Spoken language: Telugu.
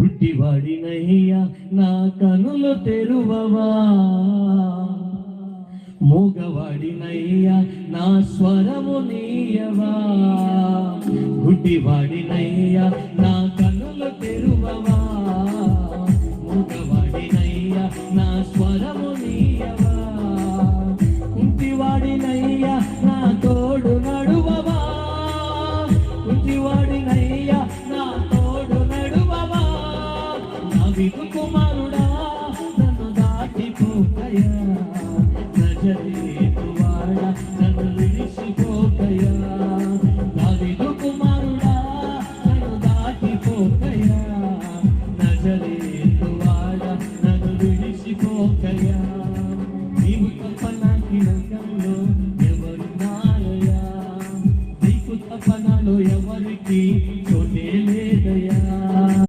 గుడ్డివాడినయ్యా నా కనులు తెరువవా, మూగవాడినయ్యా నా స్వరము నీయవా. గుడ్డివాడినయ్యా నా కనులు తెరువవా, మూగవాడినయ్యా నా స్వరము నీయవా. కుంటివాడినయ్యా నా తోడు నడువవా, కుంటివాడినయ్యా నా తోడు నడువవా. నా